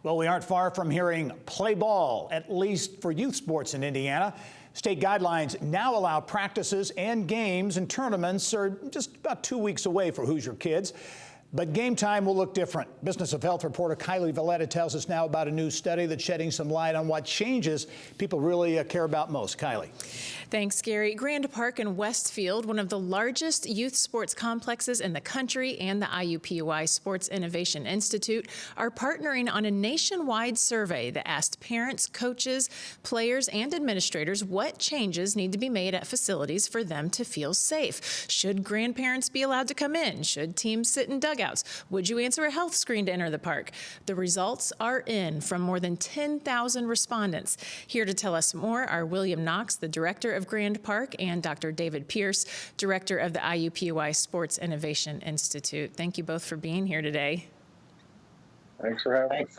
Well, we aren't far from hearing play ball, at least for youth sports in Indiana. State guidelines now allow practices and games, and tournaments are just about 2 weeks away for Hoosier kids. But game time will look different. Business of Health reporter Kylie Veleta tells us now about a new study that's shedding some light on what changes people really care about most. Kylie. Thanks, Gary. Grand Park in Westfield, one of the largest youth sports complexes in the country, and the IUPUI Sports Innovation Institute are partnering on a nationwide survey that asked parents, coaches, players, and administrators what changes need to be made at facilities for them to feel safe. Should grandparents be allowed to come in? Should teams sit in dugouts? Would you answer a health screen to enter the park? The results are in from more than 10,000 respondents. Here to tell us more are William Knox, the director of Grand Park, and Dr. David Pierce, director of the IUPUI Sports Innovation Institute. Thank you both for being here today. Thanks for having us.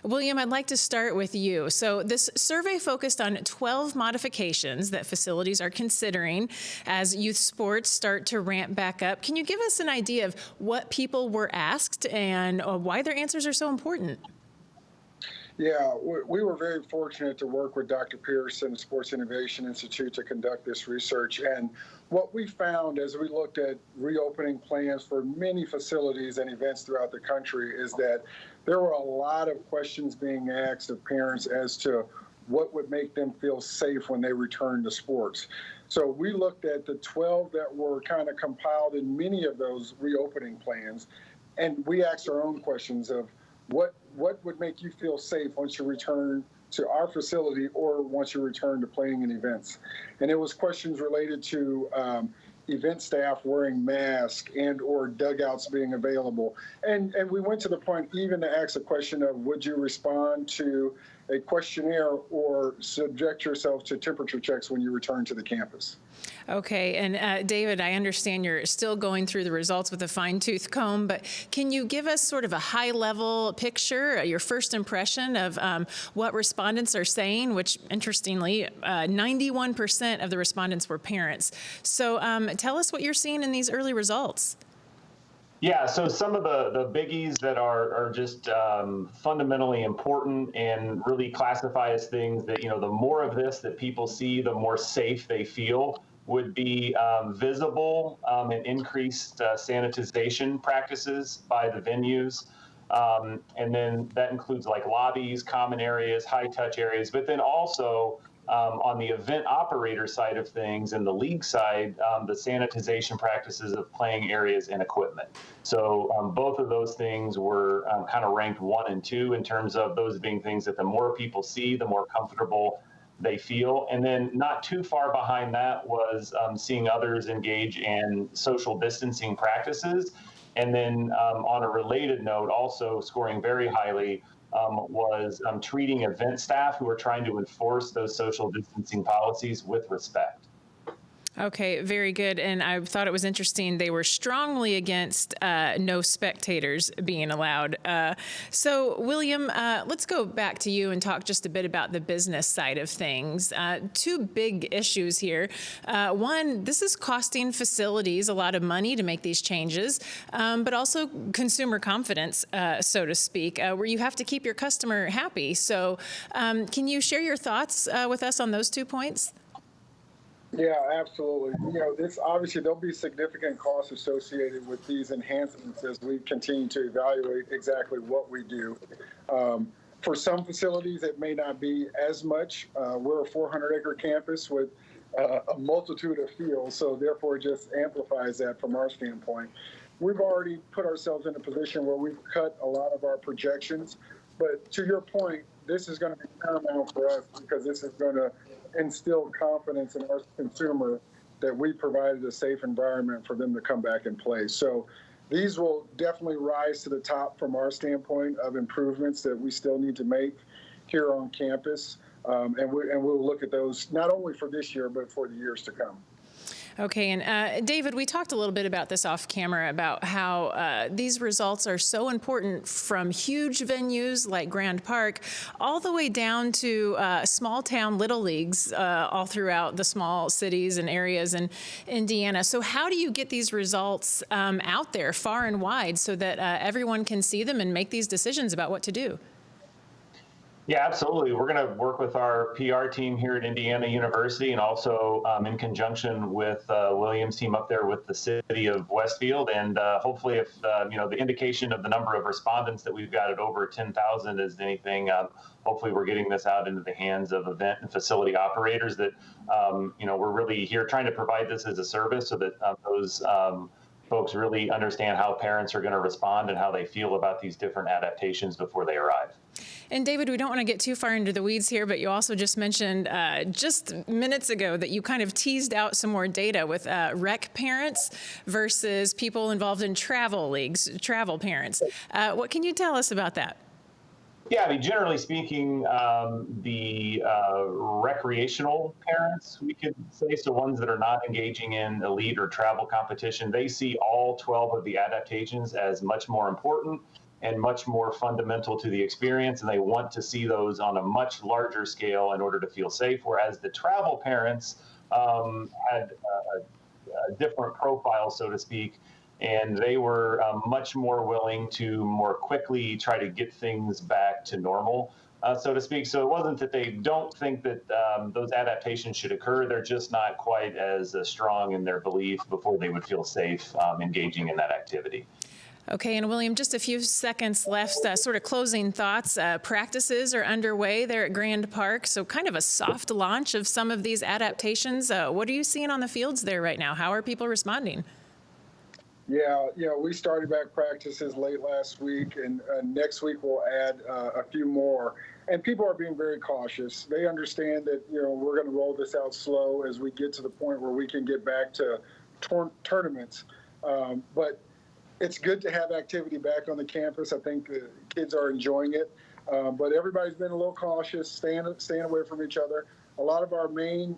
William, I'd like to start with you. So this survey focused on 12 modifications that facilities are considering as youth sports start to ramp back up. Can you give us an idea of what people were asked and why their answers are so important? Yeah, we were very fortunate to work with Dr. Pierce and the Sports Innovation Institute to conduct this research. And what we found as we looked at reopening plans for many facilities and events throughout the country is that there were a lot of questions being asked of parents as to what would make them feel safe when they return to sports. So we looked at the 12 that were kind of compiled in many of those reopening plans, and we asked our own questions of what would make you feel safe once you return to our facility or once you return to playing in events. And it was questions related to event staff wearing masks and or dugouts being available. And we went to the point even to ask a question of, would you respond to a questionnaire or subject yourself to temperature checks when you return to the campus? Okay, and David, I understand you're still going through the results with a fine-tooth comb, but can you give us sort of a high-level picture, your first impression of what respondents are saying, which, interestingly, 91% of the respondents were parents. So tell us what you're seeing in these early results. Yeah, so some of the biggies that are just fundamentally important and really classify as things that, the more of this that people see, the more safe they feel, would be visible and increased sanitization practices by the venues. And then that includes like lobbies, common areas, high touch areas, but then also on the event operator side of things and the league side, the sanitization practices of playing areas and equipment. So both of those things were kind of ranked 1 and 2 in terms of those being things that the more people see, the more comfortable they feel. And then not too far behind that was seeing others engage in social distancing practices. And then on a related note, also scoring very highly was treating event staff who are trying to enforce those social distancing policies with respect. Okay, very good. And I thought it was interesting. They were strongly against no spectators being allowed. So, William, let's go back to you and talk just a bit about the business side of things. 2 big issues here. One, this is costing facilities a lot of money to make these changes, but also consumer confidence, so to speak, where you have to keep your customer happy. So can you share your thoughts with us on those 2 points? Yeah, absolutely. This obviously there'll be significant costs associated with these enhancements as we continue to evaluate exactly what we do. For some facilities, it may not be as much. We're a 400-acre campus with a multitude of fields, so therefore it just amplifies that from our standpoint. We've already put ourselves in a position where we've cut a lot of our projections, but to your point, this is going to be paramount for us because this is going to instill confidence in our consumer that we provided a safe environment for them to come back and play. So these will definitely rise to the top from our standpoint of improvements that we still need to make here on campus. And we'll look at those not only for this year, but for the years to come. Okay, and David, we talked a little bit about this off camera about how these results are so important from huge venues like Grand Park all the way down to small town little leagues all throughout the small cities and areas in Indiana. So how do you get these results out there far and wide so that everyone can see them and make these decisions about what to do? Yeah, absolutely. We're going to work with our PR team here at Indiana University, and also in conjunction with William's team up there with the city of Westfield. And hopefully, if the indication of the number of respondents that we've got at over 10,000 is anything, hopefully we're getting this out into the hands of event and facility operators that we're really here trying to provide this as a service so that those folks really understand how parents are going to respond and how they feel about these different adaptations before they arrive. And David, we don't want to get too far into the weeds here, but you also just mentioned just minutes ago that you kind of teased out some more data with rec parents versus people involved in travel leagues, travel parents. What can you tell us about that? Yeah, I mean, generally speaking, the recreational parents, we could say, so ones that are not engaging in elite or travel competition, they see all 12 of the adaptations as much more important and much more fundamental to the experience, and they want to see those on a much larger scale in order to feel safe, whereas the travel parents had a different profile, so to speak, and they were much more willing to more quickly try to get things back to normal, so to speak. So it wasn't that they don't think that those adaptations should occur, they're just not quite as strong in their belief before they would feel safe engaging in that activity. Okay, and William, just a few seconds left, sort of closing thoughts. Practices are underway there at Grand Park, so kind of a soft launch of some of these adaptations. What are you seeing on the fields there right now? How are people responding? Yeah, we started back practices late last week, and next week we'll add a few more. And people are being very cautious. They understand that, we're going to roll this out slow as we get to the point where we can get back to tournaments. But it's good to have activity back on the campus. I think the kids are enjoying it. But everybody's been a little cautious, staying away from each other. A lot of our main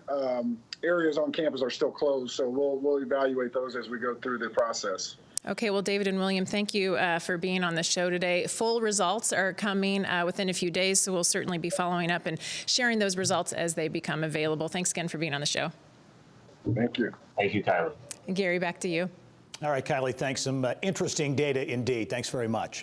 areas on campus are still closed, so we'll evaluate those as we go through the process. Okay, well, David and William, thank you for being on the show today. Full results are coming within a few days, so we'll certainly be following up and sharing those results as they become available. Thanks again for being on the show. Thank you. Thank you, Kylie. Gary, back to you. All right, Kylie, thanks. Some interesting data indeed. Thanks very much.